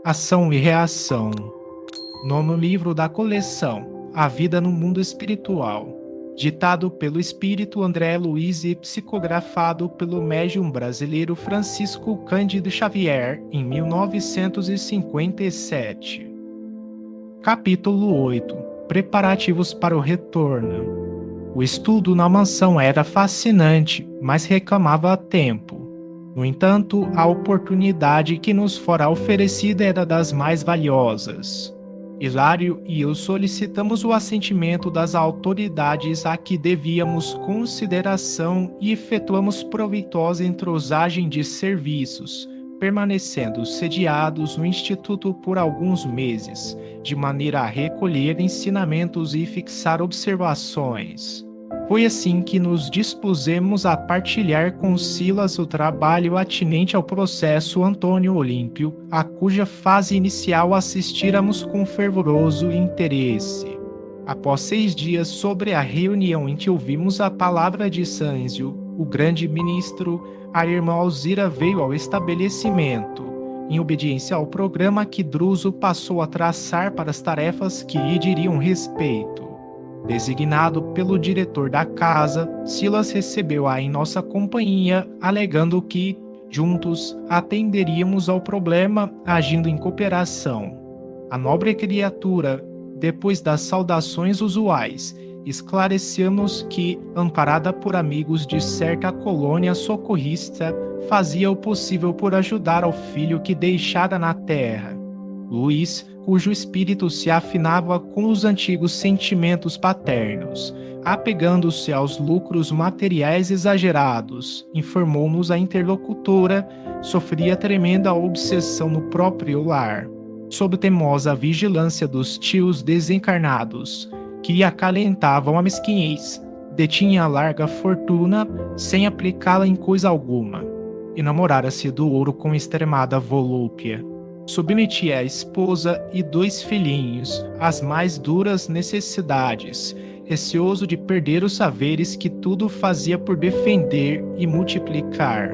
Ação e Reação. Nono livro da coleção, A Vida no Mundo Espiritual. Ditado pelo espírito André Luiz e psicografado pelo médium brasileiro Francisco Cândido Xavier em 1957. Capítulo 8. Preparativos para o retorno. O estudo na mansão era fascinante, mas reclamava tempo. No entanto, a oportunidade que nos fora oferecida era das mais valiosas. Hilário e eu solicitamos o assentimento das autoridades a que devíamos consideração e efetuamos proveitosa entrosagem de serviços, permanecendo sediados no Instituto por alguns meses, de maneira a recolher ensinamentos e fixar observações. Foi assim que nos dispusemos a partilhar com Silas o trabalho atinente ao processo Antônio Olímpio, a cuja fase inicial assistíramos com fervoroso interesse. Após 6 dias sobre a reunião em que ouvimos a palavra de Sânzio, o grande ministro, a irmã Alzira veio ao estabelecimento, em obediência ao programa que Druso passou a traçar para as tarefas que lhe diriam respeito. Designado pelo diretor da casa, Silas recebeu-a em nossa companhia, alegando que, juntos, atenderíamos ao problema, agindo em cooperação. A nobre criatura, depois das saudações usuais, esclareceu-nos que, amparada por amigos de certa colônia socorrista, fazia o possível por ajudar ao filho que deixara na terra. Luís, cujo espírito se afinava com os antigos sentimentos paternos, apegando-se aos lucros materiais exagerados, informou-nos a interlocutora, sofria tremenda obsessão no próprio lar, sob temosa vigilância dos tios desencarnados, que acalentavam a mesquinhez, detinha a larga fortuna sem aplicá-la em coisa alguma, enamorara-se do ouro com extremada volúpia. Submetia a esposa e 2 filhinhos às mais duras necessidades, receoso de perder os saberes que tudo fazia por defender e multiplicar.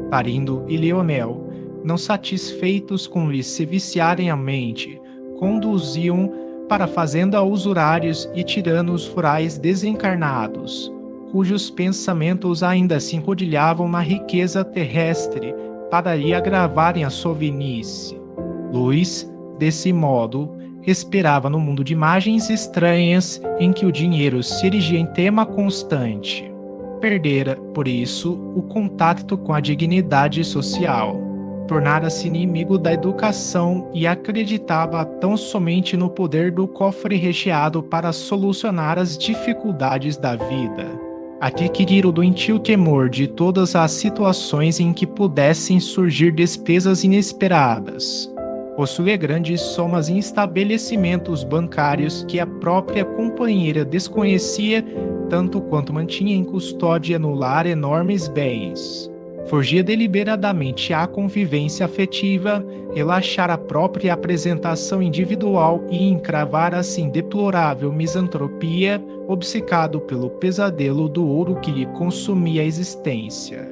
Parindo e Leonel, não satisfeitos com lhes se viciarem a mente, conduziam para a fazenda usurários e tiranos rurais desencarnados, cujos pensamentos ainda se enrodilhavam na riqueza terrestre para lhe agravarem a sovinice. Luís, desse modo, respirava no mundo de imagens estranhas em que o dinheiro se erigia em tema constante. Perdera, por isso, o contato com a dignidade social. Tornara-se inimigo da educação e acreditava tão somente no poder do cofre recheado para solucionar as dificuldades da vida. Adquirir o doentio temor de todas as situações em que pudessem surgir despesas inesperadas. Possuía grandes somas em estabelecimentos bancários que a própria companheira desconhecia, tanto quanto mantinha em custódia no lar enormes bens. Forgia deliberadamente a convivência afetiva, relaxar a própria apresentação individual e encravar assim deplorável misantropia, obcecado pelo pesadelo do ouro que lhe consumia a existência.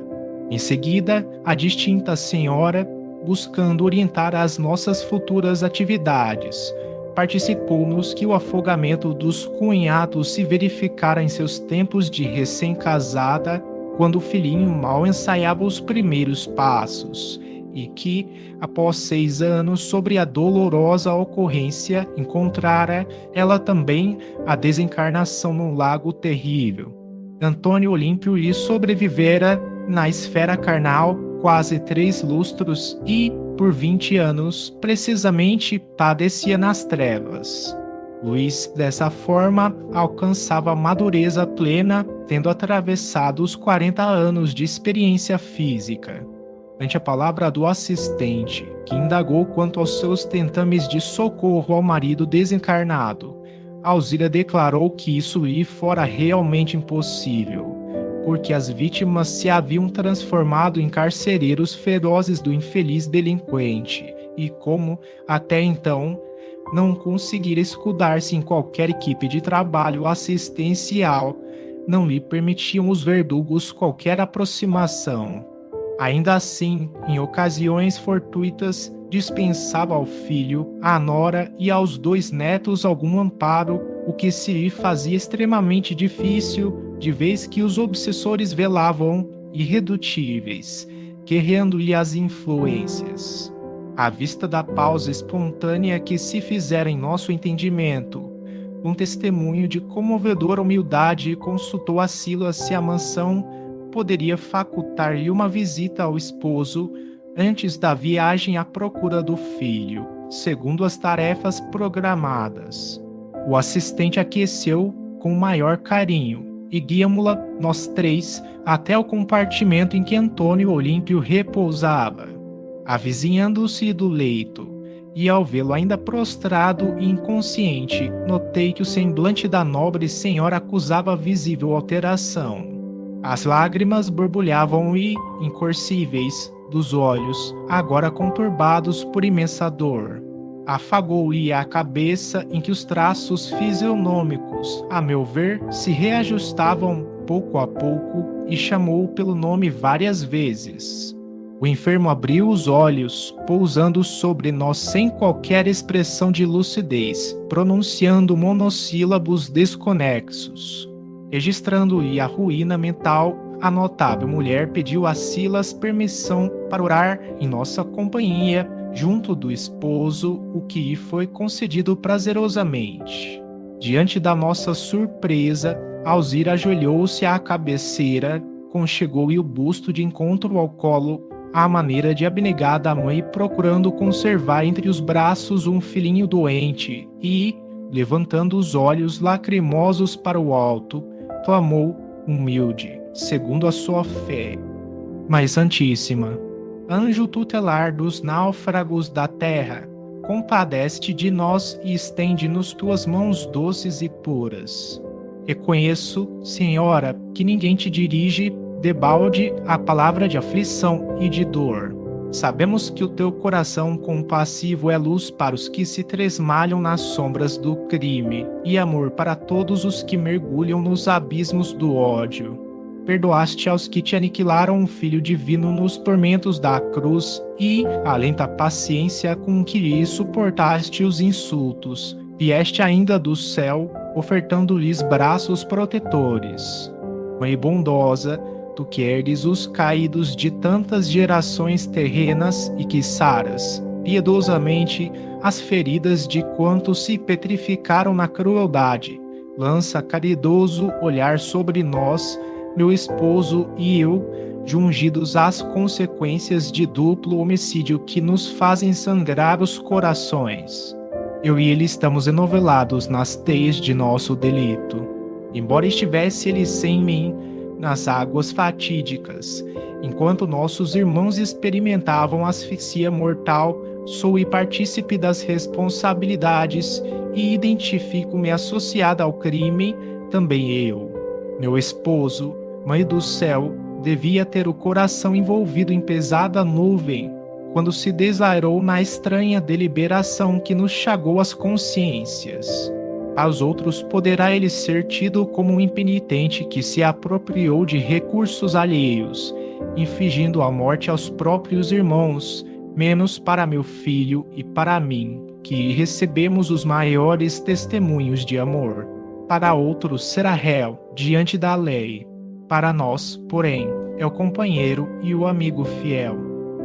Em seguida, a distinta senhora, buscando orientar as nossas futuras atividades, participou-nos que o afogamento dos cunhados se verificara em seus tempos de recém-casada, quando o filhinho mal ensaiava os primeiros passos, e que, após 6 anos sobre a dolorosa ocorrência, encontrara ela também a desencarnação num lago terrível. Antônio Olímpio lhe sobrevivera na esfera carnal quase 3 lustros e, por 20 anos, precisamente padecia nas trevas. Luís, dessa forma, alcançava a madureza plena, tendo atravessado os 40 anos de experiência física. Ante a palavra do assistente, que indagou quanto aos seus tentames de socorro ao marido desencarnado, Alzira declarou que isso lhe fora realmente impossível, porque as vítimas se haviam transformado em carcereiros ferozes do infeliz delinquente, e como, até então, não conseguira escudar-se em qualquer equipe de trabalho assistencial, não lhe permitiam os verdugos qualquer aproximação. Ainda assim, em ocasiões fortuitas, dispensava ao filho, à nora e aos 2 netos algum amparo, o que se lhe fazia extremamente difícil, de vez que os obsessores velavam irredutíveis, guerreando-lhe as influências. À vista da pausa espontânea que se fizera em nosso entendimento, um testemunho de comovedora humildade, consultou a Sila se a mansão poderia facultar-lhe uma visita ao esposo antes da viagem à procura do filho, segundo as tarefas programadas. O assistente aqueceu com o maior carinho e guiamo-la nós 3 até o compartimento em que Antônio Olímpio repousava. Avizinhando-se do leito, e ao vê-lo ainda prostrado e inconsciente, notei que o semblante da nobre senhora acusava visível alteração. As lágrimas borbulhavam-lhe, incoercíveis, dos olhos, agora conturbados por imensa dor. Afagou-lhe a cabeça em que os traços fisionômicos, a meu ver, se reajustavam pouco a pouco e chamou-o pelo nome várias vezes. O enfermo abriu os olhos, pousando sobre nós sem qualquer expressão de lucidez, pronunciando monossílabos desconexos. Registrando-lhe a ruína mental, a notável mulher pediu a Silas permissão para orar em nossa companhia, junto do esposo, o que lhe foi concedido prazerosamente. Diante da nossa surpresa, Alzira ajoelhou-se à cabeceira, conchegou-lhe o busto de encontro ao colo, à maneira de abnegada mãe procurando conservar entre os braços um filhinho doente e, levantando os olhos lacrimosos para o alto, clamou, humilde, segundo a sua fé: Mãe Santíssima, anjo tutelar dos náufragos da terra, compadece-te de nós e estende-nos tuas mãos doces e puras. Reconheço, Senhora, que ninguém te dirige debalde a palavra de aflição e de dor. Sabemos que o teu coração compassivo é luz para os que se tresmalham nas sombras do crime e amor para todos os que mergulham nos abismos do ódio. Perdoaste aos que te aniquilaram o Filho Divino nos tormentos da cruz e, além da paciência com que lhe suportaste os insultos, vieste ainda do céu, ofertando-lhes braços protetores. Mãe bondosa, tu que ergues os caídos de tantas gerações terrenas e que saras, piedosamente, as feridas de quantos se petrificaram na crueldade, lança caridoso olhar sobre nós, meu esposo e eu, jungidos às consequências de duplo homicídio que nos fazem sangrar os corações. Eu e ele estamos enovelados nas teias de nosso delito. Embora estivesse ele sem mim, nas águas fatídicas, enquanto nossos irmãos experimentavam asfixia mortal, sou partícipe das responsabilidades e identifico-me associada ao crime, também eu. Meu esposo, Mãe do céu, devia ter o coração envolvido em pesada nuvem, quando se desairou na estranha deliberação que nos chagou as consciências. Aos outros poderá ele ser tido como um impenitente que se apropriou de recursos alheios, infligindo a morte aos próprios irmãos, menos para meu filho e para mim, que recebemos os maiores testemunhos de amor. Para outros será réu diante da lei. Para nós, porém, é o companheiro e o amigo fiel.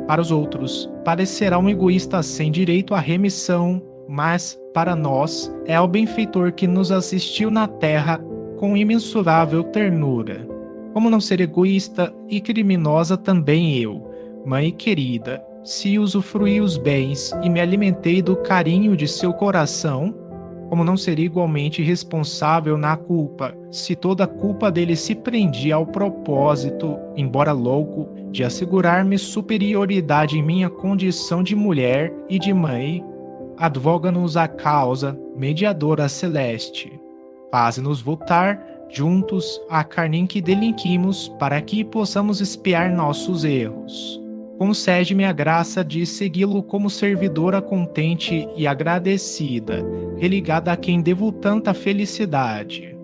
Para os outros, parecerá um egoísta sem direito à remissão, mas, para nós, é o benfeitor que nos assistiu na terra com imensurável ternura. Como não ser egoísta e criminosa também eu, mãe querida, se usufruí os bens e me alimentei do carinho de seu coração? Como não ser igualmente responsável na culpa, se toda a culpa dele se prendia ao propósito, embora louco, de assegurar-me superioridade em minha condição de mulher e de mãe? Advoga-nos a causa, mediadora celeste. Faze-nos voltar, juntos, à carne em que delinquimos, para que possamos expiar nossos erros. Concede-me a graça de segui-lo como servidora contente e agradecida, religada a quem devo tanta felicidade.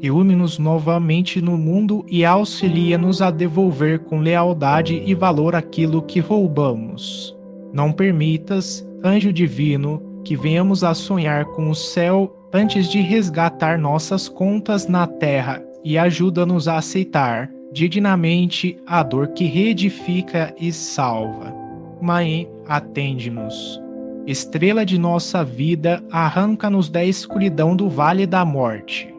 Reúne-nos novamente no mundo e auxilia-nos a devolver com lealdade e valor aquilo que roubamos. Não permitas, anjo divino, que venhamos a sonhar com o céu antes de resgatar nossas contas na terra e ajuda-nos a aceitar dignamente a dor que reedifica e salva. Mãe, atende-nos. Estrela de nossa vida, arranca-nos da escuridão do vale da morte.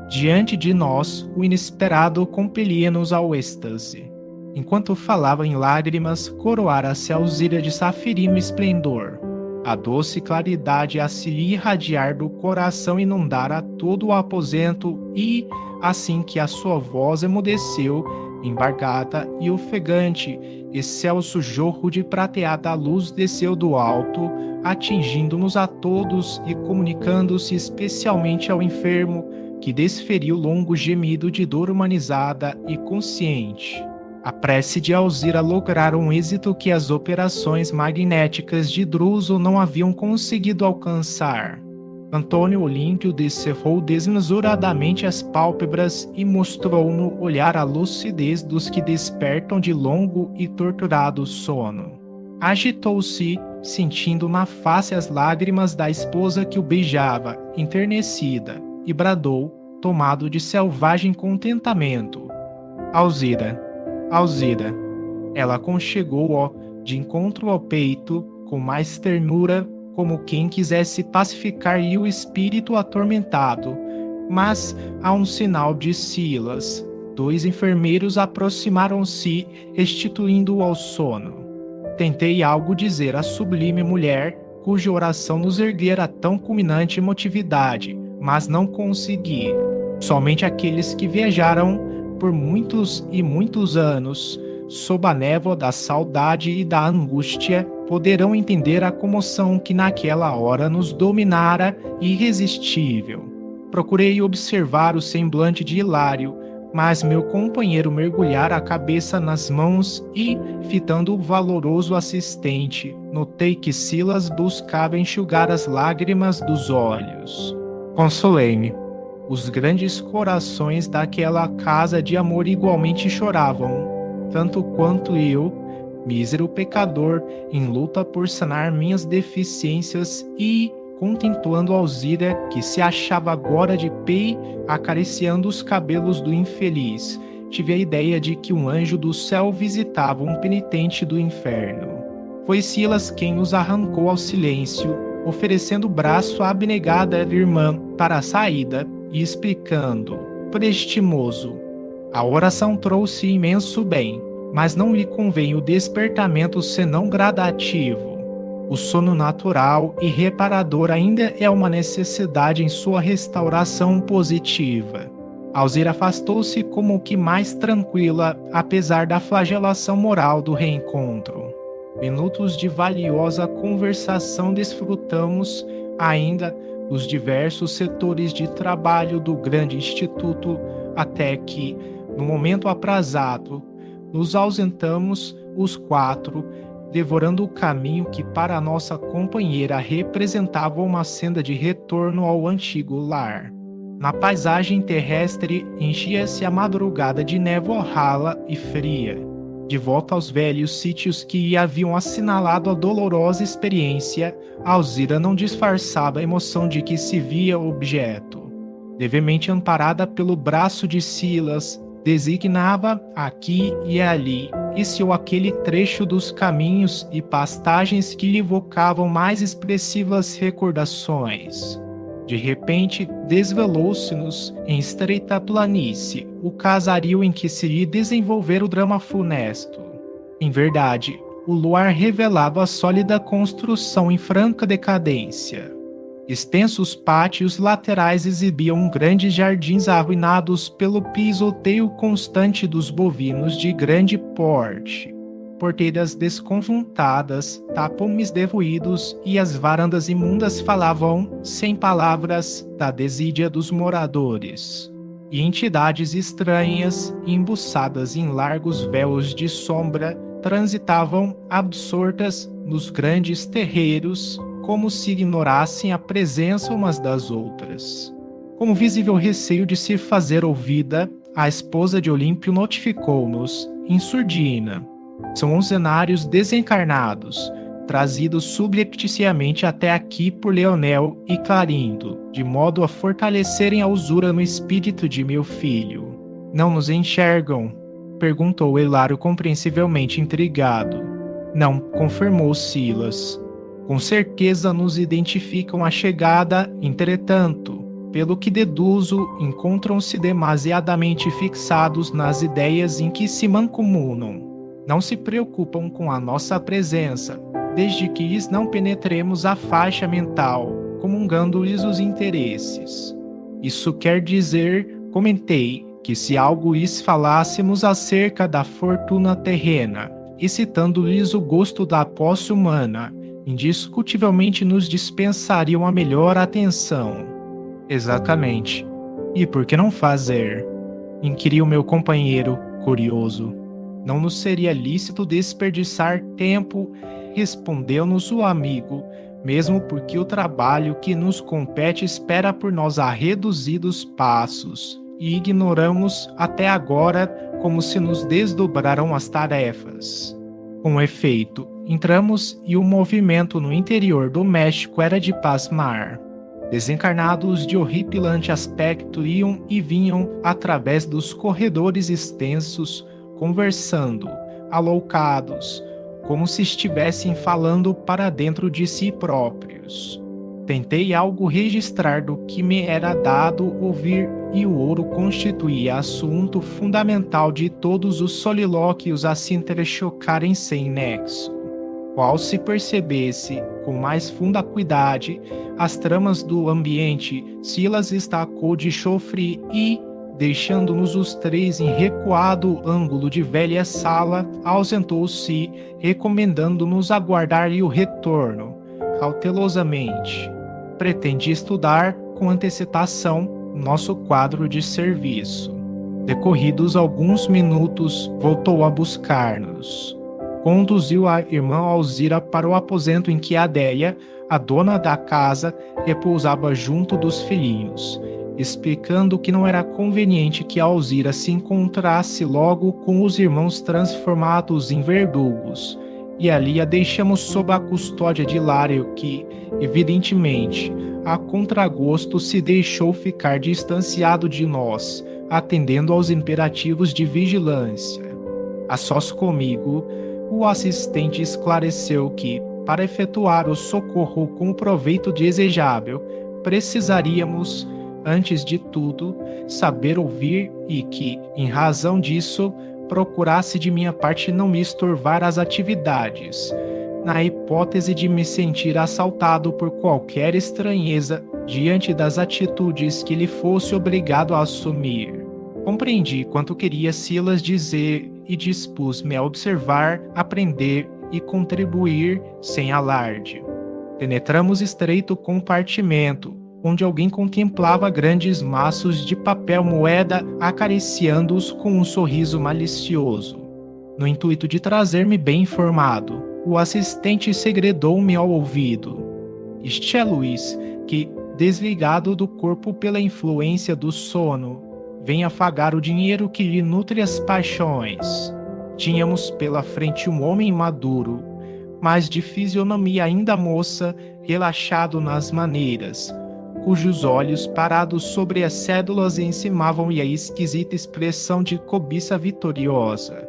Diante de nós, o inesperado compelia-nos ao êxtase. Enquanto falava em lágrimas, coroara-se a Alzira de safirino esplendor. A doce claridade a se irradiar do coração inundara todo o aposento e, assim que a sua voz emudeceu, embargada e ofegante, excelso jorro de prateada luz desceu do alto, atingindo-nos a todos e comunicando-se especialmente ao enfermo, que desferiu longo gemido de dor humanizada e consciente. A prece de Alzira lograra um êxito que as operações magnéticas de Druso não haviam conseguido alcançar. Antônio Olímpio descerrou desmesuradamente as pálpebras e mostrou no olhar a lucidez dos que despertam de longo e torturado sono. Agitou-se, sentindo na face as lágrimas da esposa que o beijava, enternecida, e bradou, tomado de selvagem contentamento: Alzira, Alzira. Ela aconchegou-o de encontro ao peito, com mais ternura, como quem quisesse pacificar-lhe o espírito atormentado. Mas, a um sinal de Silas, 2 enfermeiros aproximaram-se, restituindo-o ao sono. Tentei algo dizer à sublime mulher, cuja oração nos erguera tão culminante emotividade, mas não consegui. Somente aqueles que viajaram por muitos e muitos anos, sob a névoa da saudade e da angústia, poderão entender a comoção que naquela hora nos dominara irresistível. Procurei observar o semblante de Hilário, mas meu companheiro mergulhara a cabeça nas mãos e, fitando o valoroso assistente, notei que Silas buscava enxugar as lágrimas dos olhos. Consolei-me. Os grandes corações daquela casa de amor igualmente choravam, tanto quanto eu, mísero pecador, em luta por sanar minhas deficiências e, contemplando Alzira, que se achava agora de pé, acariciando os cabelos do infeliz, tive a ideia de que um anjo do céu visitava um penitente do inferno. Foi Silas quem nos arrancou ao silêncio, oferecendo o braço à abnegada irmã para a saída e explicando, prestimoso: a oração trouxe imenso bem, mas não lhe convém o despertamento senão gradativo. O sono natural e reparador ainda é uma necessidade em sua restauração positiva. Alzira afastou-se como que mais tranquila, apesar da flagelação moral do reencontro. Minutos de valiosa conversação desfrutamos ainda os diversos setores de trabalho do grande instituto, até que, no momento aprazado, nos ausentamos os 4, devorando o caminho que para a nossa companheira representava uma senda de retorno ao antigo lar. Na paisagem terrestre enchia-se a madrugada de névoa rala e fria. De volta aos velhos sítios que lhe haviam assinalado a dolorosa experiência, Alzira não disfarçava a emoção de que se via objeto. Levemente amparada pelo braço de Silas, designava aqui e ali esse ou aquele trecho dos caminhos e pastagens que lhe evocavam mais expressivas recordações. De repente, desvelou-se-nos em estreita planície o casario em que se lhe desenvolvera o drama funesto. Em verdade, o luar revelava a sólida construção em franca decadência. Extensos pátios laterais exibiam grandes jardins arruinados pelo pisoteio constante dos bovinos de grande porte. Porteiras desconjuntadas, tapumes derruídos e as varandas imundas falavam, sem palavras, da desídia dos moradores. E entidades estranhas, embuçadas em largos véus de sombra, transitavam absortas nos grandes terreiros, como se ignorassem a presença umas das outras. Com visível receio de se fazer ouvida, a esposa de Olímpio notificou-nos, em surdina. São 11 cenários desencarnados, trazidos subrepticiamente até aqui por Leonel e Clarindo, de modo a fortalecerem a usura no espírito de meu filho. Não nos enxergam? Perguntou Hilário compreensivelmente intrigado. Não, confirmou Silas. Com certeza nos identificam a chegada, entretanto, pelo que deduzo, encontram-se demasiadamente fixados nas ideias em que se mancomunam. Não se preocupam com a nossa presença, desde que lhes não penetremos a faixa mental, comungando-lhes os interesses. Isso quer dizer, comentei, que se algo lhes falássemos acerca da fortuna terrena, excitando-lhes o gosto da posse humana, indiscutivelmente nos dispensariam a melhor atenção. Exatamente. E por que não fazer? Inquiriu meu companheiro, curioso. Não nos seria lícito desperdiçar tempo, respondeu-nos o amigo, mesmo porque o trabalho que nos compete espera por nós a reduzidos passos, e ignoramos até agora como se nos desdobraram as tarefas. Com efeito, entramos e o movimento no interior do México era de pasmar. Desencarnados de horripilante aspecto iam e vinham através dos corredores extensos, conversando, aloucados, como se estivessem falando para dentro de si próprios. Tentei algo registrar do que me era dado ouvir e o ouro constituía assunto fundamental de todos os solilóquios a se entrechocarem sem nexo. Qual se percebesse, com mais funda acuidade, as tramas do ambiente, Silas estacou de chofre e, deixando-nos os três em recuado ângulo de velha sala, ausentou-se, recomendando-nos aguardar-lhe o retorno, cautelosamente. Pretende estudar, com antecipação, nosso quadro de serviço. Decorridos alguns minutos, voltou a buscar-nos. Conduziu a irmã Alzira para o aposento em que Adélia, a dona da casa, repousava junto dos filhinhos, explicando que não era conveniente que Alzira se encontrasse logo com os irmãos transformados em verdugos, e ali a deixamos sob a custódia de Hilário que, evidentemente, a contragosto se deixou ficar distanciado de nós, atendendo aos imperativos de vigilância. A sós comigo, o assistente esclareceu que, para efetuar o socorro com o proveito desejável, precisaríamos, antes de tudo, saber ouvir e que, em razão disso, procurasse de minha parte não me estorvar as atividades, na hipótese de me sentir assaltado por qualquer estranheza diante das atitudes que ele fosse obrigado a assumir. Compreendi quanto queria Silas dizer e dispus-me a observar, aprender e contribuir sem alarde. Penetramos estreito compartimento, onde alguém contemplava grandes maços de papel moeda acariciando-os com um sorriso malicioso. No intuito de trazer-me bem informado, o assistente segredou-me ao ouvido. Este é Luiz, que, desligado do corpo pela influência do sono, vem afagar o dinheiro que lhe nutre as paixões. Tínhamos pela frente um homem maduro, mas de fisionomia ainda moça, relaxado nas maneiras, cujos olhos parados sobre as cédulas encimavam-lhe a esquisita expressão de cobiça vitoriosa.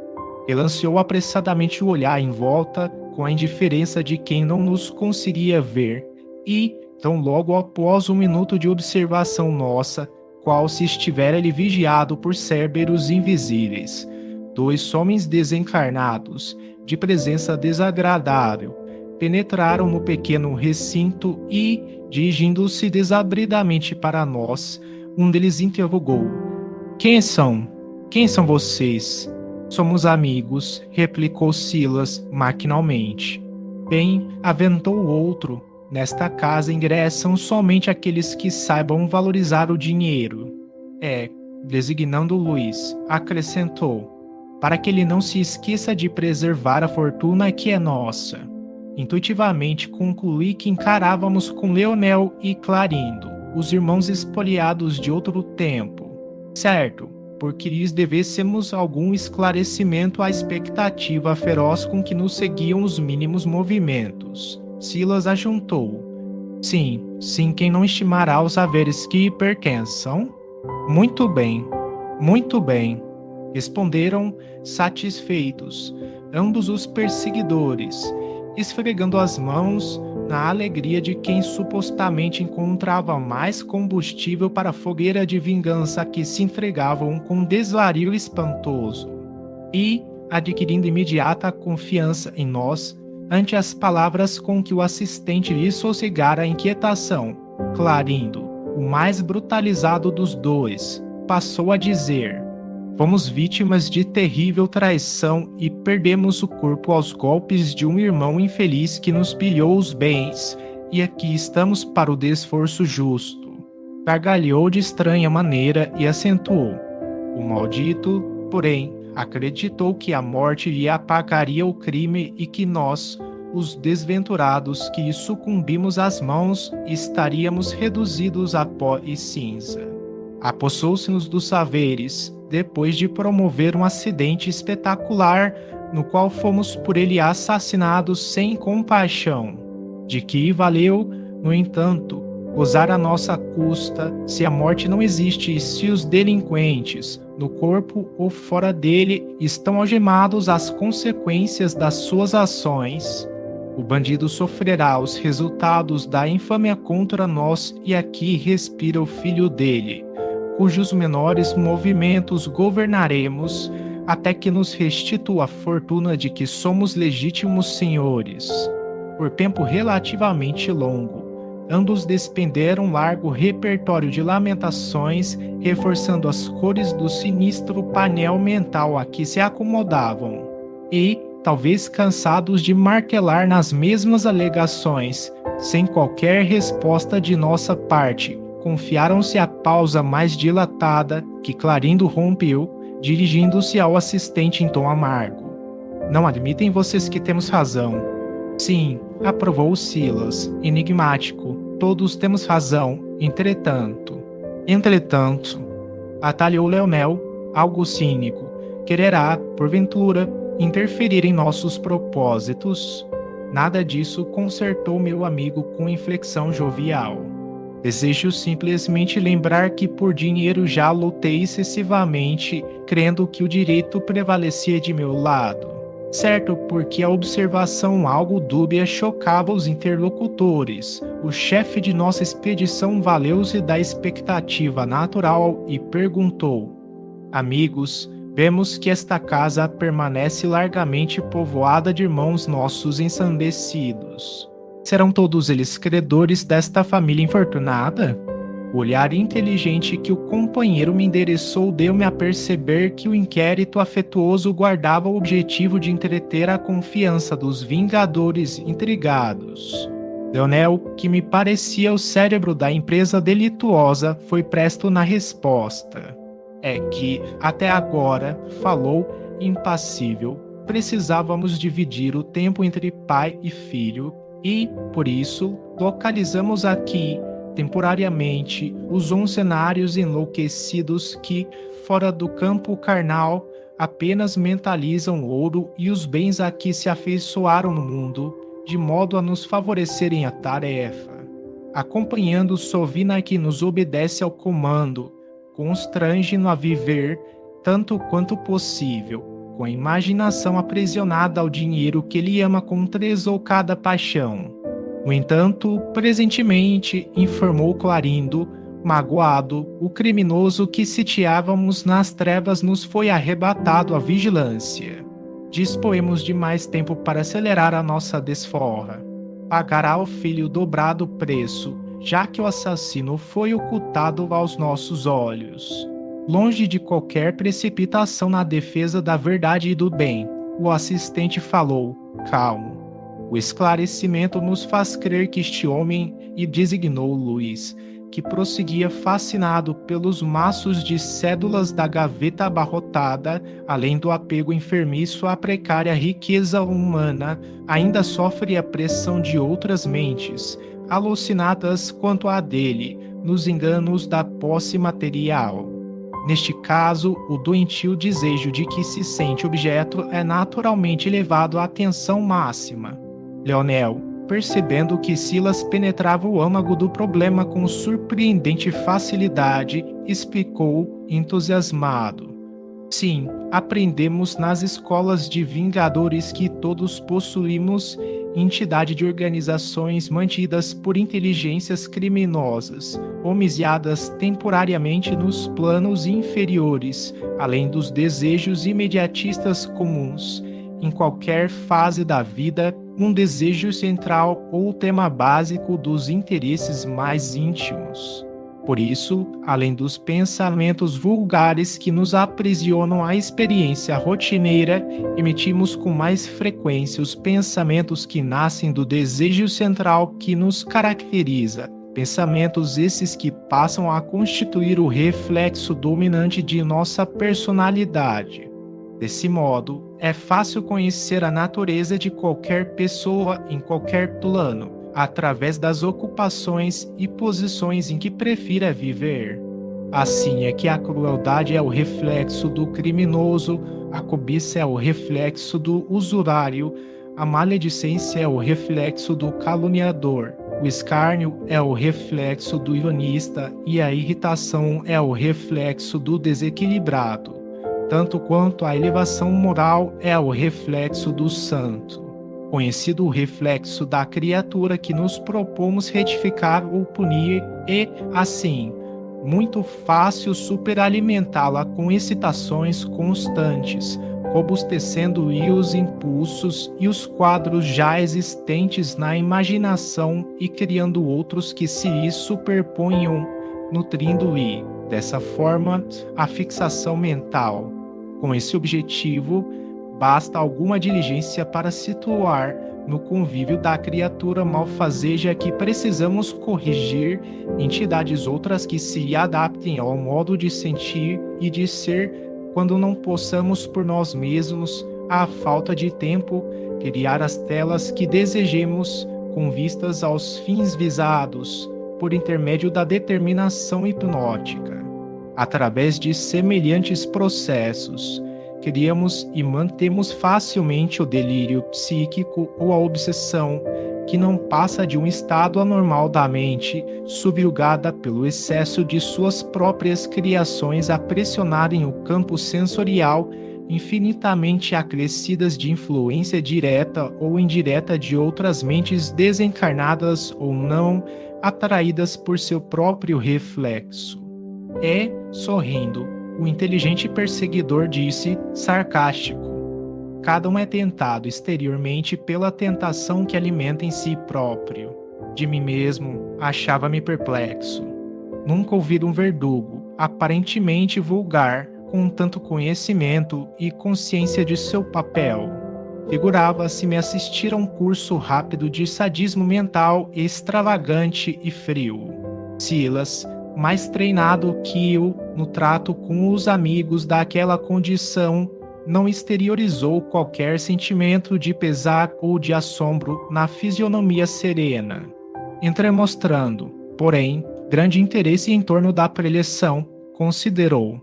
Relanceou apressadamente o olhar em volta, com a indiferença de quem não nos conseguia ver, e, tão logo após um minuto de observação nossa, qual se estivera ele vigiado por cérberos invisíveis, 2 homens desencarnados, de presença desagradável, penetraram no pequeno recinto e, dirigindo-se desabridamente para nós, um deles interrogou: Quem são? Quem são vocês? Somos amigos, replicou Silas maquinalmente. Bem, aventou o outro, nesta casa ingressam somente aqueles que saibam valorizar o dinheiro. Designando Luiz, acrescentou, para que ele não se esqueça de preservar a fortuna que é nossa. Intuitivamente concluí que encarávamos com Leonel e Clarindo, os irmãos espoliados de outro tempo, certo? Porque lhes devêssemos algum esclarecimento à expectativa feroz com que nos seguiam os mínimos movimentos. Silas ajuntou. Sim, sim, quem não estimará os haveres que pertençam? Muito bem, muito bem, responderam satisfeitos ambos os perseguidores, esfregando as mãos na alegria de quem supostamente encontrava mais combustível para a fogueira de vingança a que se entregavam com desvario espantoso, e adquirindo imediata confiança em nós ante as palavras com que o assistente lhe sossegara a inquietação. Clarindo, o mais brutalizado dos dois, passou a dizer: fomos vítimas de terrível traição e perdemos o corpo aos golpes de um irmão infeliz que nos pilhou os bens, e aqui estamos para o desforço justo. Gargalhou de estranha maneira e acentuou. O maldito, porém, acreditou que a morte lhe apagaria o crime e que nós, os desventurados que sucumbimos às mãos, estaríamos reduzidos a pó e cinza. Apossou-se-nos dos haveres, depois de promover um acidente espetacular, no qual fomos por ele assassinados sem compaixão. De que valeu, no entanto, gozar a nossa custa, se a morte não existe e se os delinquentes, no corpo ou fora dele, estão algemados às consequências das suas ações. O bandido sofrerá os resultados da infâmia contra nós e aqui respira o filho dele, cujos menores movimentos governaremos, até que nos restitua a fortuna de que somos legítimos senhores. Por tempo relativamente longo, ambos despenderam largo repertório de lamentações, reforçando as cores do sinistro painel mental a que se acomodavam, e, talvez cansados de martelar nas mesmas alegações, sem qualquer resposta de nossa parte, confiaram-se à pausa mais dilatada que Clarindo rompeu, dirigindo-se ao assistente em tom amargo. Não admitem vocês que temos razão? Sim, aprovou Silas, enigmático. Todos temos razão, entretanto, atalhou Leonel, algo cínico, quererá, porventura, interferir em nossos propósitos? Nada disso, consertou meu amigo com inflexão jovial. Desejo simplesmente lembrar que por dinheiro já lutei excessivamente, crendo que o direito prevalecia de meu lado. Certo, porque a observação algo dúbia chocava os interlocutores. O chefe de nossa expedição valeu-se da expectativa natural e perguntou: amigos, vemos que esta casa permanece largamente povoada de irmãos nossos ensandecidos. Serão todos eles credores desta família infortunada? O olhar inteligente que o companheiro me endereçou deu-me a perceber que o inquérito afetuoso guardava o objetivo de entreter a confiança dos vingadores intrigados. Leonel, que me parecia o cérebro da empresa delituosa, foi presto na resposta. É que, até agora, falou impassível. Precisávamos dividir o tempo entre pai e filho e, por isso, localizamos aqui, temporariamente, os oncenários enlouquecidos que, fora do campo carnal, apenas mentalizam o ouro e os bens a que se afeiçoaram no mundo, de modo a nos favorecerem a tarefa. Acompanhando Sovina que nos obedece ao comando, constrange-no a viver, tanto quanto possível, com a imaginação aprisionada ao dinheiro que ele ama com tresloucada paixão. No entanto, presentemente, informou Clarindo, magoado, o criminoso que sitiávamos nas trevas nos foi arrebatado à vigilância. Dispõemos de mais tempo para acelerar a nossa desforra. Pagará ao filho dobrado preço, já que o assassino foi ocultado aos nossos olhos. Longe de qualquer precipitação na defesa da verdade e do bem, o assistente falou, calmo. O esclarecimento nos faz crer que este homem, e designou Luiz, que prosseguia fascinado pelos maços de cédulas da gaveta abarrotada, além do apego enfermiço à precária riqueza humana, ainda sofre a pressão de outras mentes, alucinadas quanto à dele, nos enganos da posse material. Neste caso, o doentio desejo de que se sente objeto é naturalmente elevado à tensão máxima. Leonel, percebendo que Silas penetrava o âmago do problema com surpreendente facilidade, explicou entusiasmado. Sim, aprendemos nas escolas de vingadores que todos possuímos entidade de organizações mantidas por inteligências criminosas, homicidadas temporariamente nos planos inferiores, além dos desejos imediatistas comuns. Em qualquer fase da vida, um desejo central ou tema básico dos interesses mais íntimos. Por isso, além dos pensamentos vulgares que nos aprisionam à experiência rotineira, emitimos com mais frequência os pensamentos que nascem do desejo central que nos caracteriza. Pensamentos esses que passam a constituir o reflexo dominante de nossa personalidade. Desse modo, é fácil conhecer a natureza de qualquer pessoa em qualquer plano, através das ocupações e posições em que prefira viver. Assim é que a crueldade é o reflexo do criminoso, a cobiça é o reflexo do usurário, a maledicência é o reflexo do caluniador, o escárnio é o reflexo do ironista e a irritação é o reflexo do desequilibrado, tanto quanto a elevação moral é o reflexo do santo. Conhecido o reflexo da criatura que nos propomos retificar ou punir e, assim, muito fácil superalimentá-la com excitações constantes, robustecendo-lhe os impulsos e os quadros já existentes na imaginação e criando outros que se lhe superponham, nutrindo-lhe, dessa forma, a fixação mental. Com esse objetivo, basta alguma diligência para situar no convívio da criatura malfazeja que precisamos corrigir entidades outras que se adaptem ao modo de sentir e de ser quando não possamos por nós mesmos, à falta de tempo, criar as telas que desejemos com vistas aos fins visados, por intermédio da determinação hipnótica. Através de semelhantes processos, criamos e mantemos facilmente o delírio psíquico ou a obsessão, que não passa de um estado anormal da mente, subjugada pelo excesso de suas próprias criações a pressionarem o campo sensorial, infinitamente acrescidas de influência direta ou indireta de outras mentes desencarnadas ou não, atraídas por seu próprio reflexo. E, sorrindo, o inteligente perseguidor disse, sarcástico: cada um é tentado exteriormente pela tentação que alimenta em si próprio. De mim mesmo, achava-me perplexo. Nunca ouvi um verdugo, aparentemente vulgar, com tanto conhecimento e consciência de seu papel. Figurava-se-me assistir a um curso rápido de sadismo mental extravagante e frio. Silas, mais treinado que eu no trato com os amigos daquela condição, não exteriorizou qualquer sentimento de pesar ou de assombro na fisionomia serena, entremostrando, porém, grande interesse em torno da preleção, considerou: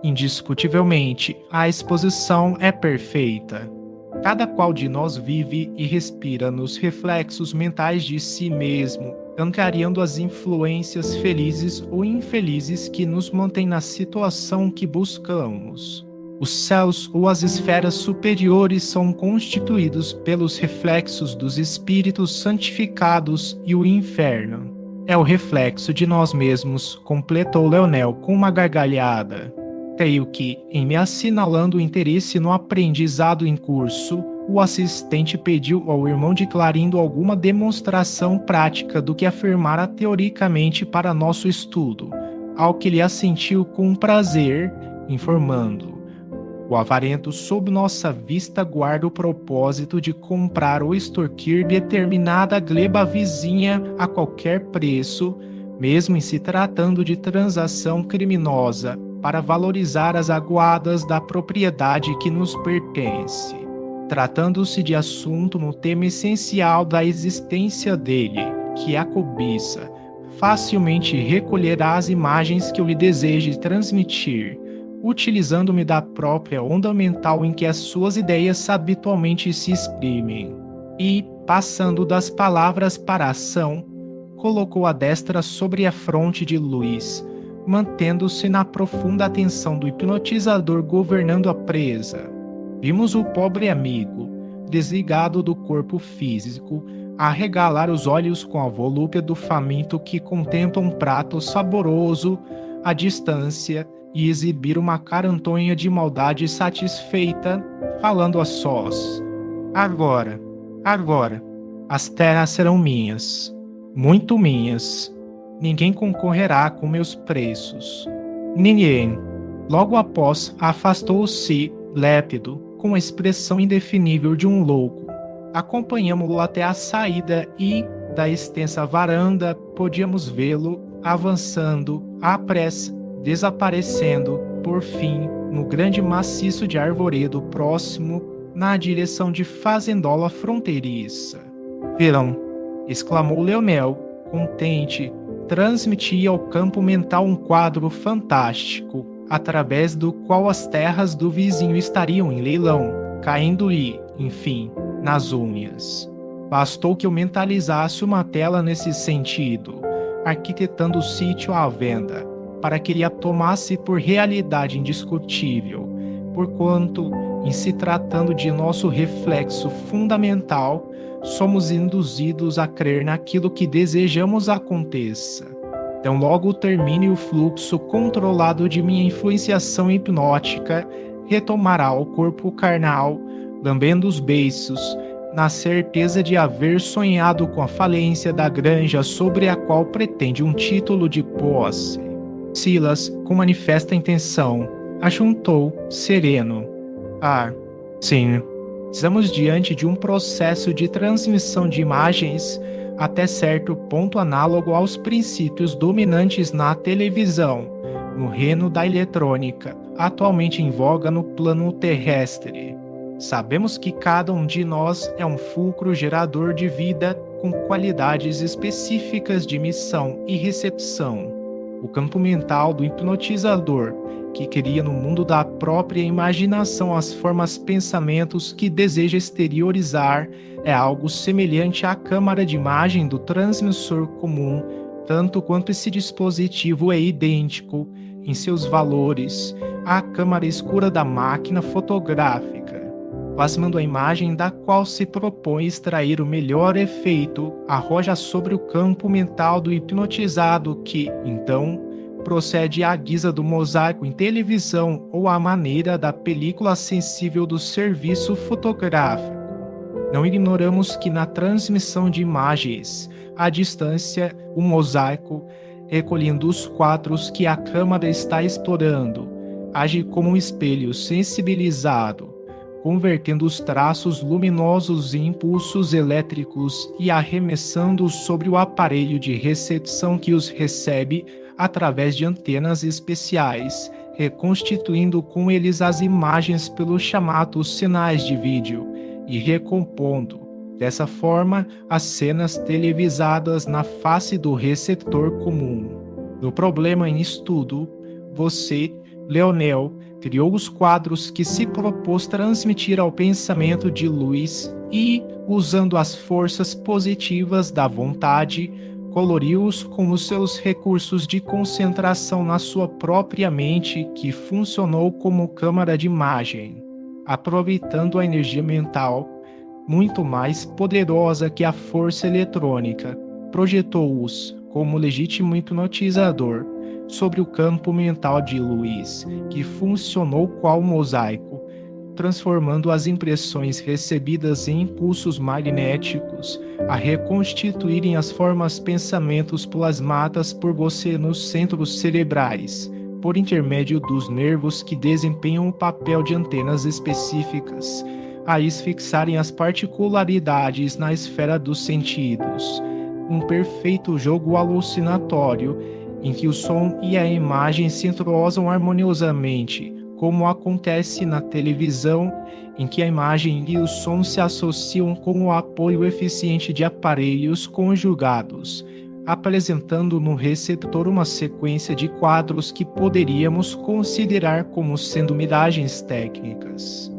indiscutivelmente, a exposição é perfeita. Cada qual de nós vive e respira nos reflexos mentais de si mesmo, angariando as influências felizes ou infelizes que nos mantêm na situação que buscamos. Os céus ou as esferas superiores são constituídos pelos reflexos dos espíritos santificados e o inferno é o reflexo de nós mesmos, completou Leonel com uma gargalhada. Creio que, em me assinalando o interesse no aprendizado em curso, o assistente pediu ao irmão de Clarindo alguma demonstração prática do que afirmara teoricamente para nosso estudo, ao que ele assentiu com prazer, informando: o avarento sob nossa vista guarda o propósito de comprar ou extorquir determinada gleba vizinha a qualquer preço, mesmo em se tratando de transação criminosa, para valorizar as aguadas da propriedade que nos pertence. Tratando-se de assunto no tema essencial da existência dele, que é a cobiça, facilmente recolherá as imagens que eu lhe deseje transmitir, utilizando-me da própria onda mental em que as suas ideias habitualmente se exprimem. E, passando das palavras para a ação, colocou a destra sobre a fronte de Luiz, mantendo-se na profunda atenção do hipnotizador governando a presa. Vimos o pobre amigo, desligado do corpo físico, arregalar os olhos com a volúpia do faminto que contempla um prato saboroso à distância e exibir uma carantonha de maldade satisfeita, falando a sós. Agora, as terras serão minhas, muito minhas. Ninguém concorrerá com meus preços. Ninguém. Logo após, afastou-se, lépido, com a expressão indefinível de um louco. Acompanhamo-lo até a saída e, da extensa varanda, podíamos vê-lo avançando, à pressa, desaparecendo, por fim, no grande maciço de arvoredo próximo, na direção de fazendola fronteiriça. Verão, exclamou Leonel, contente, transmitia ao campo mental um quadro fantástico, através do qual as terras do vizinho estariam em leilão, caindo-lhe, enfim, nas unhas. Bastou que eu mentalizasse uma tela nesse sentido, arquitetando o sítio à venda, para que ele a tomasse por realidade indiscutível, porquanto, em se tratando de nosso reflexo fundamental, somos induzidos a crer naquilo que desejamos aconteça. Então logo termine o fluxo controlado de minha influenciação hipnótica, retomará o corpo carnal, lambendo os beiços, na certeza de haver sonhado com a falência da granja sobre a qual pretende um título de posse. Silas, com manifesta intenção, ajuntou, sereno. Sim, estamos diante de um processo de transmissão de imagens até certo ponto análogo aos princípios dominantes na televisão, no reino da eletrônica, atualmente em voga no plano terrestre. Sabemos que cada um de nós é um fulcro gerador de vida com qualidades específicas de emissão e recepção. O campo mental do hipnotizador, que cria no mundo da própria imaginação as formas pensamentos que deseja exteriorizar, é algo semelhante à câmara de imagem do transmissor comum, tanto quanto esse dispositivo é idêntico, em seus valores, à câmara escura da máquina fotográfica, plasmando a imagem da qual se propõe extrair o melhor efeito, arroja sobre o campo mental do hipnotizado que, então, procede à guisa do mosaico em televisão ou à maneira da película sensível do serviço fotográfico. Não ignoramos que na transmissão de imagens, à distância, o mosaico, recolhendo os quadros que a câmera está explorando, age como um espelho sensibilizado, convertendo os traços luminosos em impulsos elétricos e arremessando-os sobre o aparelho de recepção que os recebe através de antenas especiais, reconstituindo com eles as imagens pelos chamados sinais de vídeo e recompondo, dessa forma, as cenas televisadas na face do receptor comum. No problema em estudo, você, Leonel, criou os quadros que se propôs transmitir ao pensamento de Luiz e, usando as forças positivas da vontade, coloriu-os com os seus recursos de concentração na sua própria mente, que funcionou como câmara de imagem, aproveitando a energia mental, muito mais poderosa que a força eletrônica, projetou-os, como legítimo hipnotizador, sobre o campo mental de Luiz, que funcionou qual mosaico, transformando as impressões recebidas em impulsos magnéticos a reconstituírem as formas pensamentos plasmadas por você nos centros cerebrais, por intermédio dos nervos que desempenham o papel de antenas específicas, a fixarem as particularidades na esfera dos sentidos. Um perfeito jogo alucinatório em que o som e a imagem se entrosam harmoniosamente, como acontece na televisão, em que a imagem e o som se associam com o apoio eficiente de aparelhos conjugados, apresentando no receptor uma sequência de quadros que poderíamos considerar como sendo miragens técnicas.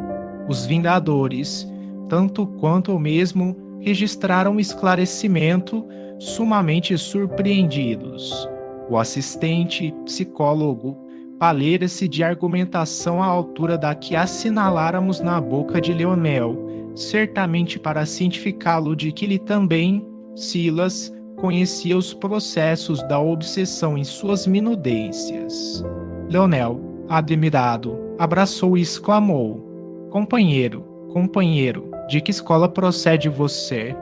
Os Vingadores, tanto quanto eu mesmo, registraram esclarecimento, sumamente surpreendidos. O assistente, psicólogo, valera-se de argumentação à altura da que assinaláramos na boca de Leonel, certamente para cientificá-lo de que ele também, Silas, conhecia os processos da obsessão em suas minudências. Leonel, admirado, abraçou e exclamou: Companheiro, companheiro, de que escola procede você?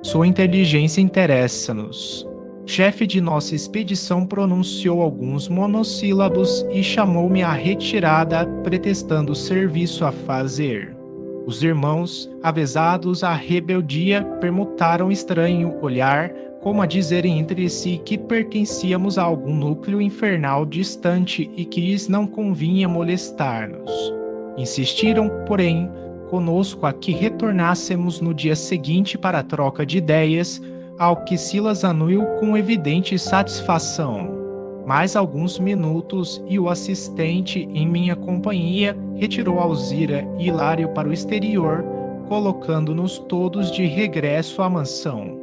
Sua inteligência interessa-nos. O chefe de nossa expedição pronunciou alguns monossílabos e chamou-me à retirada, pretextando serviço a fazer. Os irmãos, avezados à rebeldia, permutaram estranho olhar, como a dizerem entre si que pertencíamos a algum núcleo infernal distante e que lhes não convinha molestar-nos. Insistiram, porém, conosco a que retornássemos no dia seguinte para a troca de ideias, ao que Silas anuiu com evidente satisfação. Mais alguns minutos e o assistente, em minha companhia, retirou Alzira e Hilário para o exterior, colocando-nos todos de regresso à mansão.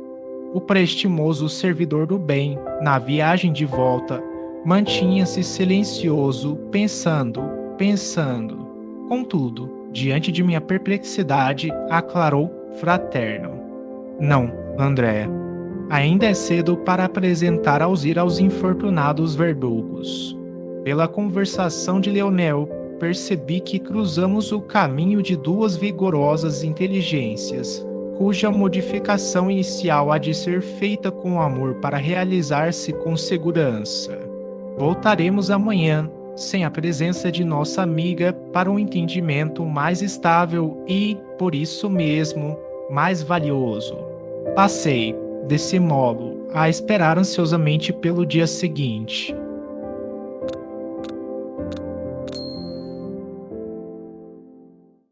O prestimoso servidor do bem, na viagem de volta, mantinha-se silencioso, pensando. Contudo, diante de minha perplexidade, aclarou fraterno: Não, André. Ainda é cedo para apresentar Alzira aos infortunados verdugos. Pela conversação de Leonel, percebi que cruzamos o caminho de duas vigorosas inteligências, cuja modificação inicial há de ser feita com amor para realizar-se com segurança. Voltaremos amanhã, sem a presença de nossa amiga, para um entendimento mais estável e, por isso mesmo, mais valioso. Passei, desse modo, a esperar ansiosamente pelo dia seguinte.